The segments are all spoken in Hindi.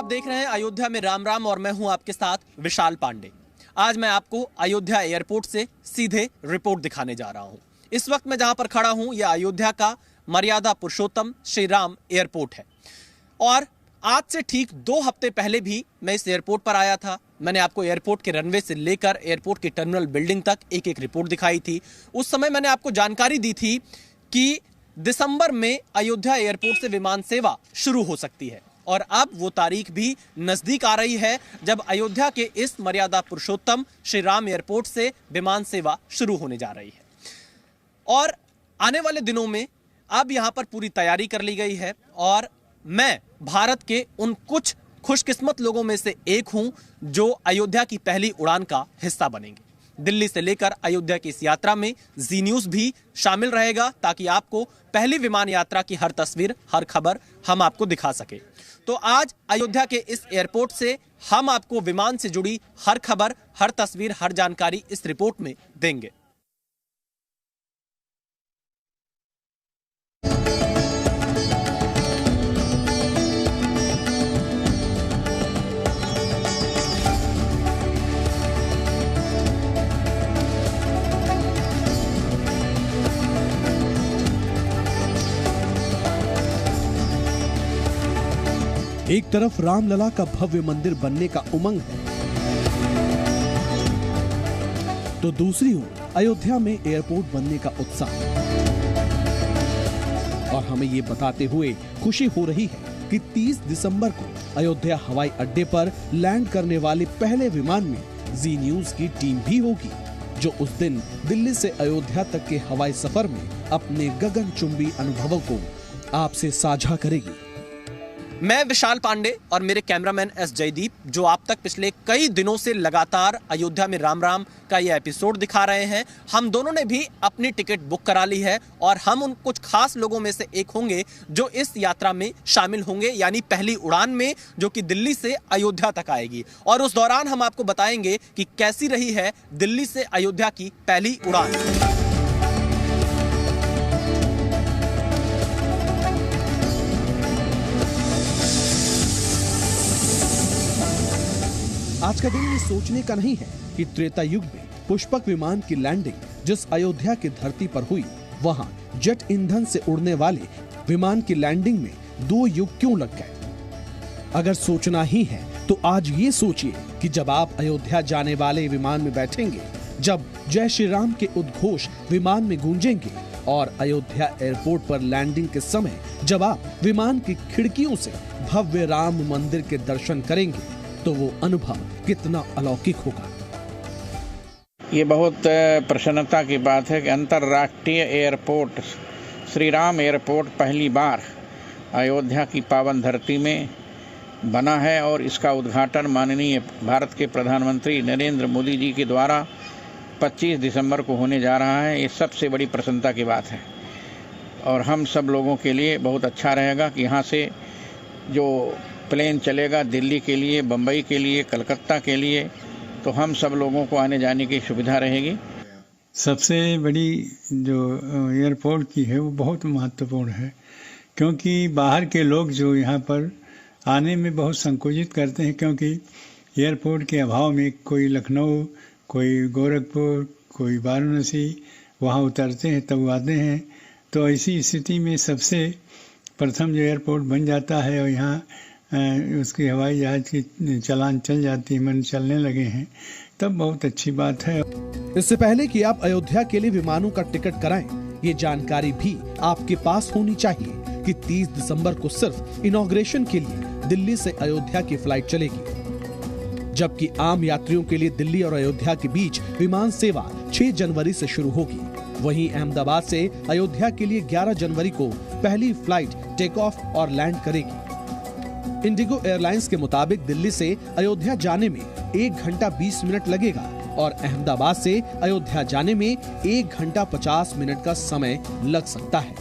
देख रहे हैं अयोध्या में राम राम और मैं हूं आपके साथ विशाल पांडे। आज मैं आपको अयोध्या एयरपोर्ट से सीधे रिपोर्ट दिखाने जा रहा हूं। इस वक्त मैं जहां पर खड़ा हूं यह अयोध्या का मर्यादा पुरुषोत्तम श्री राम एयरपोर्ट है और आज से ठीक 2 हफ्ते पहले भी मैं इस एयरपोर्ट पर आया था। मैंने आपको एयरपोर्ट के रनवे से लेकर एयरपोर्ट की टर्मिनल बिल्डिंग तक एक एक रिपोर्ट दिखाई थी। उस समय मैंने आपको जानकारी दी थी कि दिसंबर में अयोध्या एयरपोर्ट से विमान सेवा शुरू हो सकती है और अब वो तारीख भी नजदीक आ रही है जब अयोध्या के इस मर्यादा पुरुषोत्तम श्री राम एयरपोर्ट से विमान सेवा शुरू होने जा रही है और आने वाले दिनों में अब यहां पर पूरी तैयारी कर ली गई है और मैं भारत के उन कुछ खुशकिस्मत लोगों में से एक हूं जो अयोध्या की पहली उड़ान का हिस्सा बनेंगे। दिल्ली से लेकर अयोध्या की इस यात्रा में जी न्यूज़ भी शामिल रहेगा ताकि आपको पहली विमान यात्रा की हर तस्वीर, हर खबर हम आपको दिखा सके। तो आज अयोध्या के इस एयरपोर्ट से हम आपको विमान से जुड़ी हर खबर, हर तस्वीर, हर जानकारी इस रिपोर्ट में देंगे। एक तरफ रामलला का भव्य मंदिर बनने का उमंग है तो दूसरी ओर अयोध्या में एयरपोर्ट बनने का उत्साह और हमें ये बताते हुए खुशी हो रही है कि 30 दिसंबर को अयोध्या हवाई अड्डे पर लैंड करने वाले पहले विमान में जी न्यूज़ की टीम भी होगी जो उस दिन दिल्ली से अयोध्या तक के हवाई सफर में अपने गगनचुंबी अनुभवों को आपसे साझा करेगी। मैं विशाल पांडे और मेरे कैमरामैन एस जयदीप जो आप तक पिछले कई दिनों से लगातार अयोध्या में राम राम का ये एपिसोड दिखा रहे हैं, हम दोनों ने भी अपनी टिकट बुक करा ली है और हम उन कुछ खास लोगों में से एक होंगे जो इस यात्रा में शामिल होंगे, यानी पहली उड़ान में जो कि दिल्ली से अयोध्या तक आएगी। और उस दौरान हम आपको बताएंगे कि कैसी रही है दिल्ली से अयोध्या की पहली उड़ान। आज का दिन ये सोचने का नहीं है कि त्रेता युग में पुष्पक विमान की लैंडिंग जिस अयोध्या की धरती पर हुई वहां जेट ईंधन से उड़ने वाले विमान की लैंडिंग में 2 युग क्यों लग गए। अगर सोचना ही है तो आज ये सोचिए कि जब आप अयोध्या जाने वाले विमान में बैठेंगे, जब जय श्री राम के उद्घोष विमान में गूंजेंगे और अयोध्या एयरपोर्ट पर लैंडिंग के समय जब आप विमान की खिड़कियों से भव्य राम मंदिर के दर्शन करेंगे तो वो अनुभव कितना अलौकिक होगा। ये बहुत प्रसन्नता की बात है कि अंतर्राष्ट्रीय एयरपोर्ट श्री राम एयरपोर्ट पहली बार अयोध्या की पावन धरती में बना है और इसका उद्घाटन माननीय भारत के प्रधानमंत्री नरेंद्र मोदी जी के द्वारा 25 दिसंबर को होने जा रहा है। ये सबसे बड़ी प्रसन्नता की बात है और हम सब लोगों के लिए बहुत अच्छा रहेगा कि यहाँ से जो प्लेन चलेगा दिल्ली के लिए, बम्बई के लिए, कलकत्ता के लिए, तो हम सब लोगों को आने जाने की सुविधा रहेगी। सबसे बड़ी जो एयरपोर्ट की है वो बहुत महत्वपूर्ण है क्योंकि बाहर के लोग जो यहाँ पर आने में बहुत संकोचित करते हैं क्योंकि एयरपोर्ट के अभाव में कोई लखनऊ, कोई गोरखपुर, कोई वाराणसी वहाँ उतरते हैं तब आते हैं। तो ऐसी स्थिति में सबसे प्रथम जो एयरपोर्ट बन जाता है और यहाँ उसकी हवाई जहाज की चलान चल जाती है, मन चलने लगे हैं, तब बहुत अच्छी बात है। इससे पहले कि आप अयोध्या के लिए विमानों का टिकट कराएं, ये जानकारी भी आपके पास होनी चाहिए कि 30 दिसंबर को सिर्फ इनॉग्रेशन के लिए दिल्ली से अयोध्या की फ्लाइट चलेगी, जबकि आम यात्रियों के लिए दिल्ली और अयोध्या के बीच विमान सेवा 6 जनवरी से शुरू होगी। वहीं अहमदाबाद से अयोध्या के लिए 11 जनवरी को पहली फ्लाइट टेक ऑफ और लैंड करेगी। इंडिगो एयरलाइंस के मुताबिक दिल्ली से अयोध्या जाने में 1 घंटा 20 मिनट लगेगा और अहमदाबाद से अयोध्या जाने में 1 घंटा 50 मिनट का समय लग सकता है।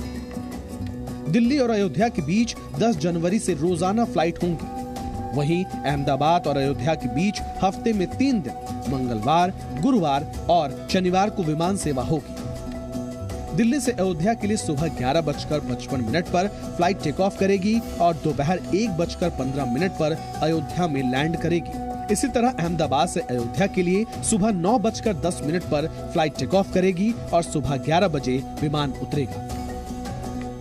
दिल्ली और अयोध्या के बीच 10 जनवरी से रोजाना फ्लाइट होंगी। वहीं अहमदाबाद और अयोध्या के बीच हफ्ते में 3 दिन मंगलवार, गुरुवार और शनिवार को विमान सेवा होगी। दिल्ली से अयोध्या के लिए सुबह 11:55 पर फ्लाइट टेक ऑफ करेगी और दोपहर 1:15 पर अयोध्या में लैंड करेगी। इसी तरह अहमदाबाद से अयोध्या के लिए सुबह 9:10 पर फ्लाइट टेक ऑफ करेगी और सुबह 11 बजे विमान उतरेगा।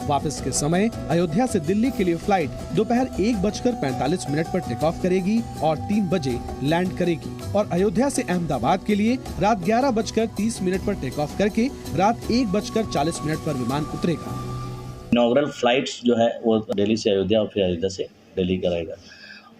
वापस के समय अयोध्या से दिल्ली के लिए फ्लाइट दोपहर 1:45 पर टेक ऑफ करेगी और 3 बजे लैंड करेगी और अयोध्या से अहमदाबाद के लिए रात 11:30 पर टेक ऑफ करके रात 1:40 पर विमान उतरेगा। इनॉग्रल फ्लाइट्स जो है वो दिल्ली से अयोध्या और फिर अयोध्या से दिल्ली कराएगा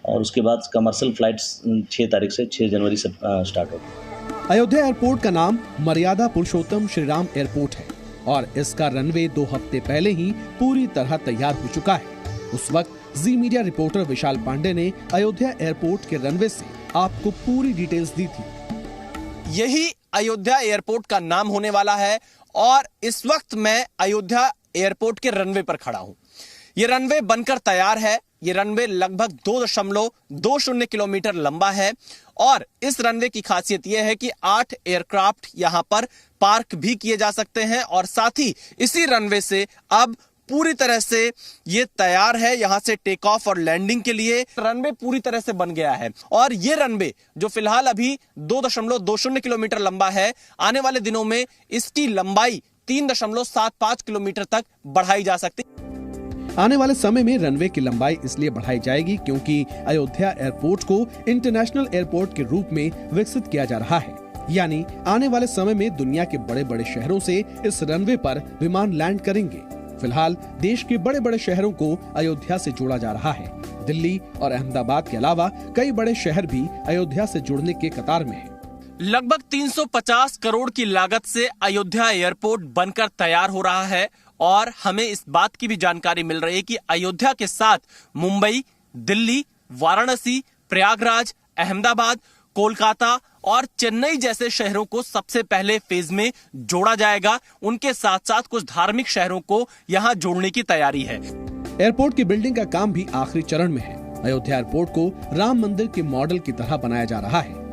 और उसके बाद कमर्शियल फ्लाइट्स 6 तारीख से 6 जनवरी से स्टार्ट होगी। अयोध्या एयरपोर्ट का नाम मर्यादा पुरुषोत्तम श्री राम एयरपोर्ट है और इसका रनवे 2 हफ्ते पहले ही पूरी तरह तैयार हो चुका है। उस वक्त जी मीडिया रिपोर्टर विशाल पांडे ने अयोध्या एयरपोर्ट के रनवे से आपको पूरी डिटेल्स दी थी। यही अयोध्या एयरपोर्ट का नाम होने वाला है और इस वक्त मैं अयोध्या एयरपोर्ट के रनवे पर खड़ा हूं। ये रनवे बनकर तैयार है। ये रनवे लगभग 2.20 किलोमीटर लंबा है और इस रनवे की खासियत यह है कि 8 एयरक्राफ्ट यहां पर पार्क भी किए जा सकते हैं और साथ ही इसी रनवे से अब पूरी तरह से ये तैयार है यहां से टेक ऑफ और लैंडिंग के लिए। रनवे पूरी तरह से बन गया है और ये रनवे जो फिलहाल अभी 2.20 किलोमीटर लंबा है, आने वाले दिनों में इसकी लंबाई 3.75 किलोमीटर तक बढ़ाई जा सकती है। आने वाले समय में रनवे की लंबाई इसलिए बढ़ाई जाएगी क्योंकि अयोध्या एयरपोर्ट को इंटरनेशनल एयरपोर्ट के रूप में विकसित किया जा रहा है। यानी आने वाले समय में दुनिया के बड़े बड़े शहरों से इस रनवे पर विमान लैंड करेंगे। फिलहाल देश के बड़े बड़े शहरों को अयोध्या से जोड़ा जा रहा है। दिल्ली और अहमदाबाद के अलावा कई बड़े शहर भी अयोध्या से जुड़ने के कतार में है। लगभग 350 करोड़ की लागत से अयोध्या एयरपोर्ट बनकर तैयार हो रहा है और हमें इस बात की भी जानकारी मिल रही है कि अयोध्या के साथ मुंबई, दिल्ली, वाराणसी, प्रयागराज, अहमदाबाद, कोलकाता और चेन्नई जैसे शहरों को सबसे पहले फेज में जोड़ा जाएगा। उनके साथ साथ कुछ धार्मिक शहरों को यहां जोड़ने की तैयारी है। एयरपोर्ट की बिल्डिंग का काम भी आखिरी चरण में है। अयोध्या एयरपोर्ट को राम मंदिर के मॉडल की तरह बनाया जा रहा है।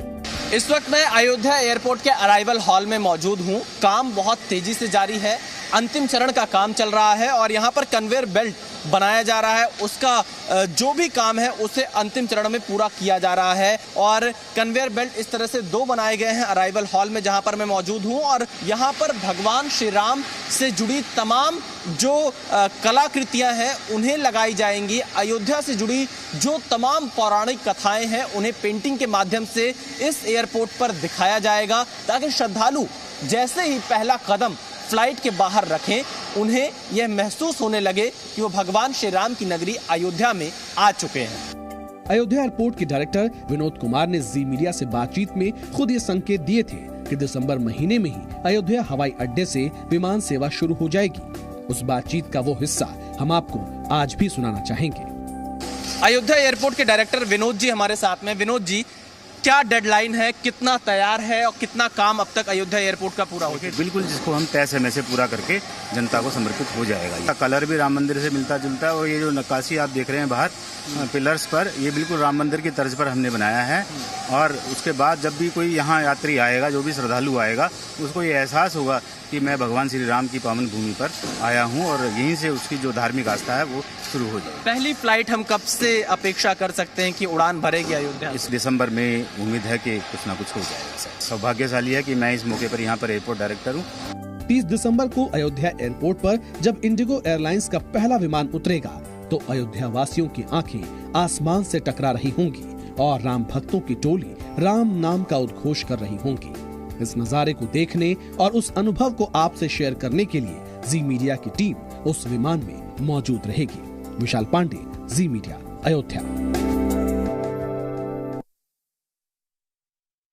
इस वक्त मैं अयोध्या एयरपोर्ट के अराइवल हॉल में मौजूद हूं। काम बहुत तेजी से जारी है। अंतिम चरण का काम चल रहा है और यहाँ पर कन्वेयर बेल्ट बनाया जा रहा है। उसका जो भी काम है उसे अंतिम चरण में पूरा किया जा रहा है और कन्वेयर बेल्ट इस तरह से 2 बनाए गए हैं अराइवल हॉल में जहाँ पर मैं मौजूद हूँ और यहाँ पर भगवान श्री राम से जुड़ी तमाम जो कलाकृतियाँ हैं उन्हें लगाई जाएंगी। अयोध्या से जुड़ी जो तमाम पौराणिक कथाएं हैं उन्हें पेंटिंग के माध्यम से इस एयरपोर्ट पर दिखाया जाएगा ताकि श्रद्धालु जैसे ही पहला कदम फ्लाइट के बाहर रखें उन्हें यह महसूस होने लगे कि वो भगवान श्री राम की नगरी अयोध्या में आ चुके हैं। अयोध्या एयरपोर्ट के डायरेक्टर विनोद कुमार ने जी मीडिया से बातचीत में खुद ये संकेत दिए थे कि दिसंबर महीने में ही अयोध्या हवाई अड्डे से विमान सेवा शुरू हो जाएगी। उस बातचीत का वो हिस्सा हम आपको आज भी सुनाना चाहेंगे। अयोध्या एयरपोर्ट के डायरेक्टर विनोद जी हमारे साथ में। विनोद जी, क्या डेडलाइन है, कितना तैयार है और कितना काम अब तक अयोध्या एयरपोर्ट का पूरा हो गया? बिल्कुल, जिसको हम तय समय से पूरा करके जनता को समर्पित हो जाएगा। इसका कलर भी राम मंदिर से मिलता जुलता है और ये जो नक्काशी आप देख रहे हैं बाहर पिलर्स पर, ये बिल्कुल राम मंदिर की तर्ज पर हमने बनाया है। और उसके बाद जब भी कोई यहाँ यात्री आएगा, जो भी श्रद्धालु आएगा, उसको ये एहसास होगा कि मैं भगवान श्री राम की पावन भूमि पर आया हूँ और यहीं से उसकी जो धार्मिक आस्था है वो शुरू हो जाए। पहली फ्लाइट हम कब से अपेक्षा कर सकते हैं कि उड़ान भरेगी अयोध्या? इस दिसंबर में उम्मीद है कि कुछ ना कुछ हो जाएगा। सौभाग्यशाली है कि मैं इस मौके पर यहाँ पर एयरपोर्ट डायरेक्टर हूँ। 30 दिसंबर को अयोध्या एयरपोर्ट पर जब इंडिगो एयरलाइंस का पहला विमान उतरेगा तो अयोध्या वासियों की आंखें आसमान से टकरा रही होंगी और राम भक्तों की टोली राम नाम का उद्घोष कर रही होंगी। इस नजारे को देखने और उस अनुभव को आपसे शेयर करने के लिए जी मीडिया की टीम उस विमान में मौजूद रहेगी। विशाल पांडे, जी मीडिया, अयोध्या।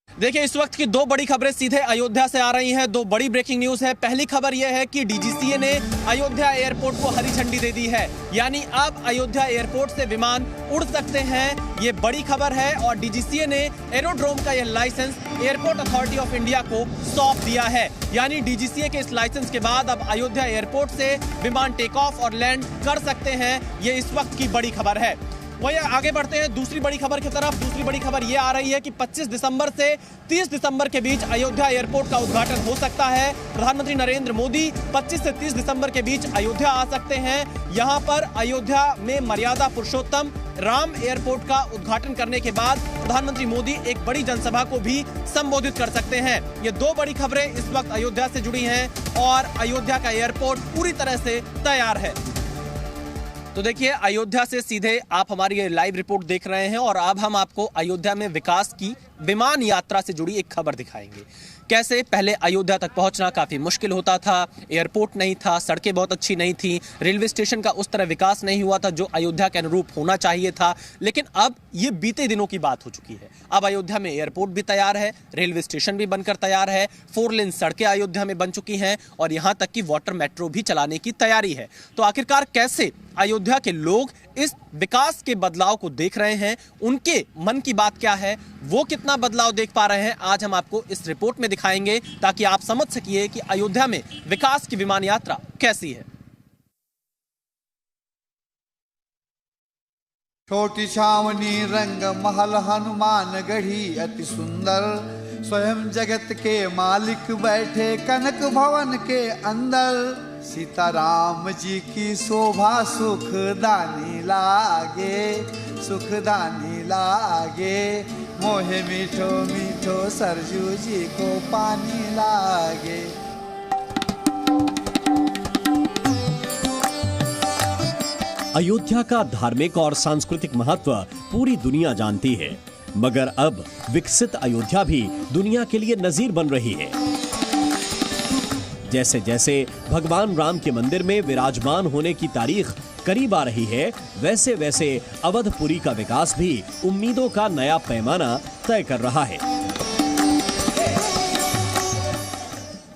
देखिए, इस वक्त की 2 बड़ी खबरें सीधे अयोध्या से आ रही हैं। 2 बड़ी ब्रेकिंग न्यूज है। पहली खबर यह है कि डीजीसीए ने अयोध्या एयरपोर्ट को हरी झंडी दे दी है, यानी अब अयोध्या एयरपोर्ट से विमान उड़ सकते हैं। ये बड़ी खबर है और डीजीसीए ने एरोड्रोम का यह licence airport authority of India को सौंप दिया है। यानी डीजीसीए के इस लाइसेंस के बाद अब अयोध्या एयरपोर्ट से विमान टेक ऑफ और लैंड कर सकते हैं। ये इस वक्त की बड़ी खबर है। वही आगे बढ़ते हैं दूसरी बड़ी खबर की तरफ। दूसरी बड़ी खबर ये आ रही है कि 25 दिसंबर से 30 दिसंबर के बीच अयोध्या एयरपोर्ट का उद्घाटन हो सकता है। प्रधानमंत्री नरेंद्र मोदी 25 से 30 दिसंबर के बीच अयोध्या आ सकते हैं। यहां पर अयोध्या में मर्यादा पुरुषोत्तम राम एयरपोर्ट का उद्घाटन करने के बाद प्रधानमंत्री मोदी एक बड़ी जनसभा को भी संबोधित कर सकते हैं। ये दो बड़ी खबरें इस वक्त अयोध्या से जुड़ी हैं और अयोध्या का एयरपोर्ट पूरी तरह से तैयार है। तो देखिए, अयोध्या से सीधे आप हमारी ये लाइव रिपोर्ट देख रहे हैं और अब हम आपको अयोध्या में विकास की विमान यात्रा से जुड़ी एक खबर दिखाएंगे। कैसे पहले अयोध्या तक पहुंचना काफी मुश्किल होता था, एयरपोर्ट नहीं था, सड़कें बहुत अच्छी नहीं थी, रेलवे स्टेशन का उस तरह विकास नहीं हुआ था जो अयोध्या के अनुरूप होना चाहिए था। लेकिन अब ये बीते दिनों की बात हो चुकी है। अब अयोध्या में एयरपोर्ट भी तैयार है, रेलवे स्टेशन भी बनकर तैयार है, 4 लेन सड़कें अयोध्या में बन चुकी हैं और यहाँ तक कि वाटर मेट्रो भी चलाने की तैयारी है। तो आखिरकार कैसे अयोध्या के लोग इस विकास के बदलाव को देख रहे हैं, उनके मन की बात क्या है, वो कितना बदलाव देख पा रहे हैं, आज हम आपको इस रिपोर्ट में दिखाएंगे ताकि आप समझ सकिए कि अयोध्या में विकास की विमान यात्रा कैसी है। छोटी छावनी रंग महल हनुमान गढ़ी अति सुंदर, स्वयं जगत के मालिक बैठे कनक भवन के अंदर। सीताराम जी की शोभा सुखदानी लागे, सुखदानी लागे, मोहे मीठो मीठो सरजू जी को पानी लागे। अयोध्या का धार्मिक और सांस्कृतिक महत्व पूरी दुनिया जानती है, मगर अब विकसित अयोध्या भी दुनिया के लिए नजीर बन रही है। जैसे जैसे भगवान राम के मंदिर में विराजमान होने की तारीख करीब आ रही है, वैसे वैसे अवधपुरी का विकास भी उम्मीदों का नया पैमाना तय कर रहा है।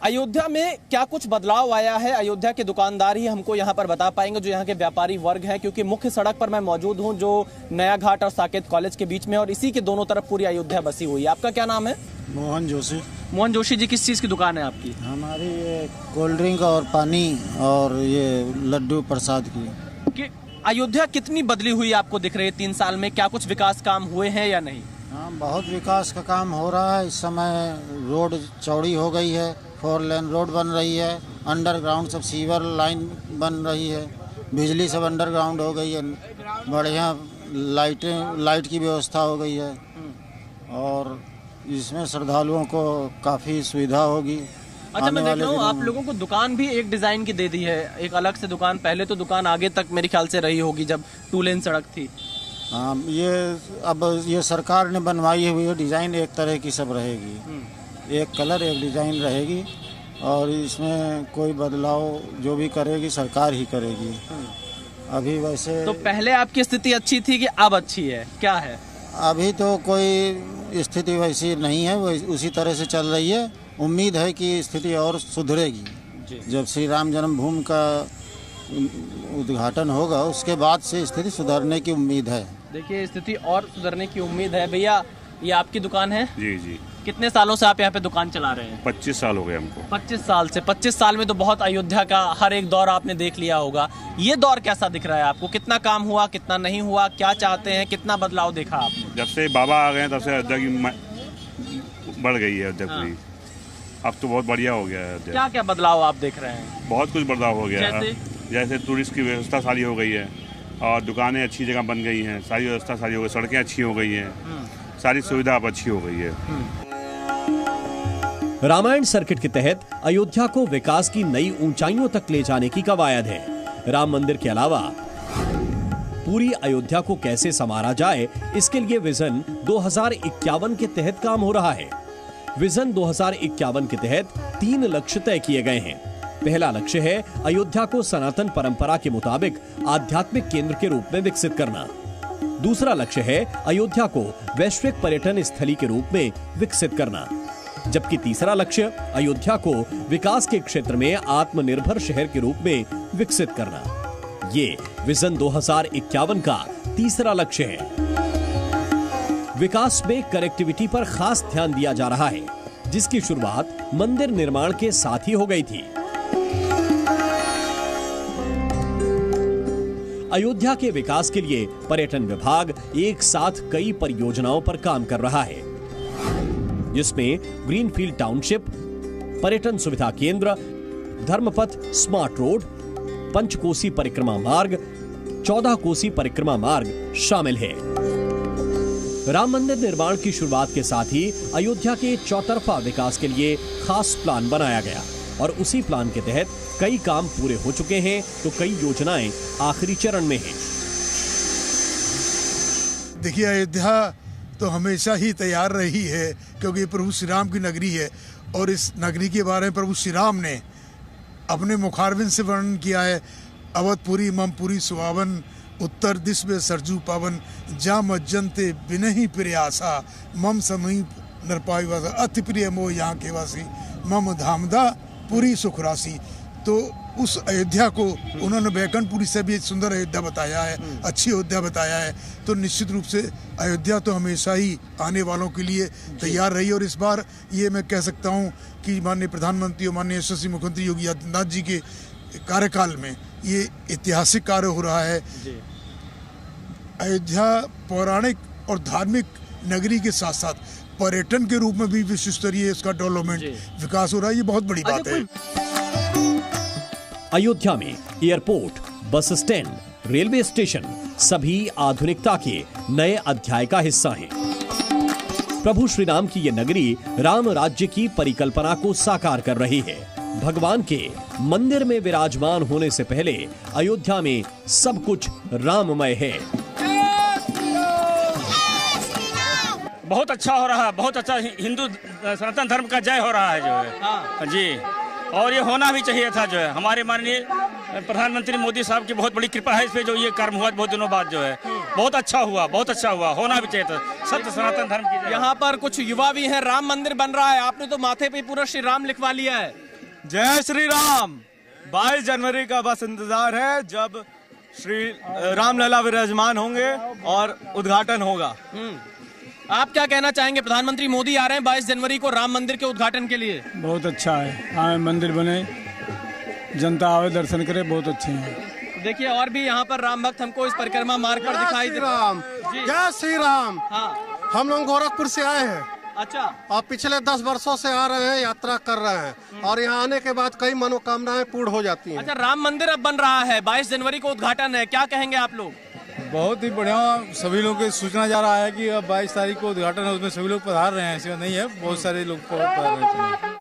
अयोध्या में क्या कुछ बदलाव आया है, अयोध्या के दुकानदार ही हमको यहाँ पर बता पाएंगे, जो यहाँ के व्यापारी वर्ग हैं, क्योंकि मुख्य सड़क पर मैं मौजूद हूँ जो नया घाट और साकेत कॉलेज के बीच में, और इसी के दोनों तरफ पूरी अयोध्या बसी हुई है। आपका क्या नाम है? मोहन जोशी। मोहन जोशी जी, किस चीज़ की दुकान है आपकी? हमारी ये कोल्ड ड्रिंक और पानी और ये लड्डू प्रसाद की। कि अयोध्या कितनी बदली हुई आपको दिख रही है 3 साल में? क्या कुछ विकास काम हुए हैं या नहीं? हाँ, बहुत विकास का काम हो रहा है। इस समय रोड चौड़ी हो गई है, 4 लेन रोड बन रही है, अंडरग्राउंड सब सीवर लाइन बन रही है, बिजली सब अंडरग्राउंड हो गई है, बढ़िया लाइट की व्यवस्था हो गई है और इसमें श्रद्धालुओं को काफ़ी सुविधा होगी। अच्छा, मैं देख रहा हूँ आप लोगों को दुकान भी एक डिज़ाइन की दे दी है, एक अलग से दुकान। पहले तो दुकान आगे तक मेरे ख्याल से रही होगी जब 2 लेन सड़क थी। हाँ, ये अब ये सरकार ने बनवाई हुई है, डिज़ाइन एक तरह की सब रहेगी, एक कलर एक डिज़ाइन रहेगी और इसमें कोई बदलाव जो भी करेगी सरकार ही करेगी। अभी वैसे तो पहले आपकी स्थिति अच्छी थी कि अब अच्छी है, क्या है? अभी तो कोई स्थिति वैसी नहीं है, वो उसी तरह से चल रही है। उम्मीद है कि स्थिति और सुधरेगी। जब श्री राम जन्मभूमि का उद्घाटन होगा उसके बाद से स्थिति सुधरने की उम्मीद है। देखिए, स्थिति और सुधरने की उम्मीद है। भैया, ये आपकी दुकान है? जी जी। कितने सालों से आप यहाँ पे दुकान चला रहे हैं? 25 साल हो गए हमको। 25 साल से। 25 साल में तो बहुत अयोध्या का हर एक दौर आपने देख लिया होगा। ये दौर कैसा दिख रहा है आपको? कितना काम हुआ, कितना नहीं हुआ, क्या चाहते हैं, कितना बदलाव देखा आपने? जब से बाबा आ गए तब से अयोध्या की बढ़ गई है अयोध्या पूरी। अब तो बहुत बढ़िया हो गया है अयोध्या। क्या क्या बदलाव आप देख रहे हैं? बहुत कुछ बदलाव हो गया है। जैसे टूरिस्ट की व्यवस्था सारी हो गई है और दुकानें अच्छी जगह बन गई हैं, सारी व्यवस्था सारी हो गई, सड़कें अच्छी हो गई हैं, सारी सुविधा अब अच्छी हो गई है। रामायण सर्किट के तहत अयोध्या को विकास की नई ऊंचाइयों तक ले जाने की कवायद है। राम मंदिर के अलावा पूरी अयोध्या को कैसे संवारा जाए, इसके लिए विजन 2051 के तहत काम हो रहा है। विजन 2051 के तहत 3 लक्ष्य तय किए गए हैं। पहला लक्ष्य है अयोध्या को सनातन परंपरा के मुताबिक आध्यात्मिक केंद्र के रूप में विकसित करना। दूसरा लक्ष्य है अयोध्या को वैश्विक पर्यटन स्थली के रूप में विकसित करना, जबकि तीसरा लक्ष्य अयोध्या को विकास के क्षेत्र में आत्मनिर्भर शहर के रूप में विकसित करना। ये विजन 2051 का तीसरा लक्ष्य है। विकास में कनेक्टिविटी पर खास ध्यान दिया जा रहा है, जिसकी शुरुआत मंदिर निर्माण के साथ ही हो गई थी। अयोध्या के विकास के लिए पर्यटन विभाग एक साथ कई परियोजनाओं पर काम कर रहा है, जिसमें ग्रीनफील्ड टाउनशिप, पर्यटन सुविधा केंद्र, धर्मपथ स्मार्ट रोड, पंचकोसी परिक्रमा मार्ग, 14 कोसी परिक्रमा मार्ग शामिल है। राम मंदिर निर्माण की शुरुआत के साथ ही अयोध्या के चौतरफा विकास के लिए खास प्लान बनाया गया और उसी प्लान के तहत कई काम पूरे हो चुके हैं तो कई योजनाएं आखिरी चरण में हैं। देखिए, अयोध्या तो हमेशा ही तैयार रही है क्योंकि ये प्रभु श्री राम की नगरी है और इस नगरी के बारे में प्रभु श्री राम ने अपने मुखारबिंद से वर्णन किया है। अवधपुरी ममपुरी सुहावन, उत्तर दिश में सरजू पावन, जा मज्जनते बिनहि प्रयासा, मम समीप नरपाई वासा, अति प्रिय मोह यहाँ के वासी, मम धामदा पूरी सुखरासी। तो उस अयोध्या को उन्होंने बैकुंठपुरी से भी सुंदर अयोध्या बताया है, अच्छी अयोध्या बताया है। तो निश्चित रूप से अयोध्या तो हमेशा ही आने वालों के लिए तैयार रही और इस बार ये मैं कह सकता हूँ कि माननीय प्रधानमंत्री और माननीय यशस्वी मुख्यमंत्री योगी आदित्यनाथ जी के कार्यकाल में ये ऐतिहासिक कार्य हो रहा है। अयोध्या पौराणिक और धार्मिक नगरी के साथ साथ पर्यटन के रूप में भी विश्व स्तरीय इसका डेवलपमेंट विकास हो रहा है। ये बहुत बड़ी बात है। अयोध्या में airport, bus stand, railway station सभी आधुनिकता के नए अध्याय का हिस्सा हैं। प्रभु श्री राम की ये नगरी राम राज्य की परिकल्पना को साकार कर रही है। भगवान के मंदिर में विराजमान होने से पहले अयोध्या में सब कुछ राममय है। बहुत अच्छा हो रहा है, बहुत अच्छा हिंदू सनातन धर्म का जय हो रहा है जो है जी, और ये होना भी चाहिए था। जो है हमारे माननीय प्रधानमंत्री मोदी साहब की बहुत बड़ी कृपा है इस पे जो ये कर्म हुआ बहुत दिनों बाद जो है बहुत अच्छा हुआ, बहुत अच्छा हुआ, होना भी चाहिए था। सत्य सनातन धर्म की। यहाँ पर कुछ युवा भी हैं, राम मंदिर बन रहा है, आपने तो माथे पे पूरा श्री राम लिखवा लिया है। जय श्री राम। 22 जनवरी का बस इंतजार है जब श्री रामलला विराजमान होंगे और उद्घाटन होगा। आप क्या कहना चाहेंगे? प्रधानमंत्री मोदी आ रहे हैं 22 जनवरी को राम मंदिर के उद्घाटन के लिए। बहुत अच्छा है, आए मंदिर बने, जनता आवे दर्शन करे, बहुत अच्छे हैं। देखिए और भी यहाँ पर राम भक्त हमको इस परिक्रमा मार्ग पर दिखाई दे। राम जय श्री राम। हाँ, हम लोग गोरखपुर से आए हैं। अच्छा। और पिछले 10 वर्षों से आ रहे हैं, यात्रा कर रहे हैं और यहाँ आने के बाद कई मनोकामनाएं पूर्ण हो जाती हैं। अच्छा, राम मंदिर अब बन रहा है, 22 जनवरी को उद्घाटन है, क्या कहेंगे आप लोग? बहुत ही बढ़िया, सभी लोग को सूचना जा रहा है कि अब 22 तारीख को उद्घाटन है, उसमें सभी लोग पधार रहे हैं। ऐसा नहीं है, बहुत सारे लोग पधार रहे हैं।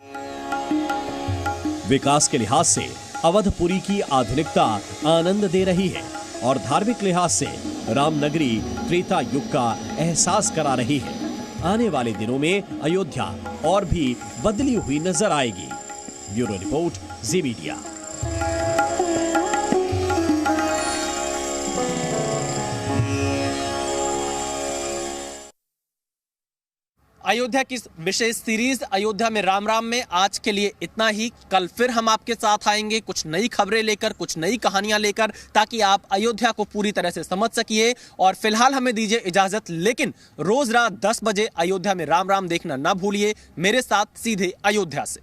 विकास के लिहाज से अवधपुरी की आधुनिकता आनंद दे रही है और धार्मिक लिहाज से रामनगरी त्रेता युग का एहसास करा रही है। आने वाले दिनों में अयोध्या और भी बदली हुई नजर आएगी। ब्यूरो रिपोर्ट, जी मीडिया। अयोध्या की विशेष सीरीज अयोध्या में राम राम में आज के लिए इतना ही। कल फिर हम आपके साथ आएंगे कुछ नई खबरें लेकर, कुछ नई कहानियां लेकर, ताकि आप अयोध्या को पूरी तरह से समझ सकिए। और फिलहाल हमें दीजिए इजाजत, लेकिन रोज रात 10 बजे अयोध्या में राम राम देखना ना भूलिए। मेरे साथ सीधे अयोध्या से।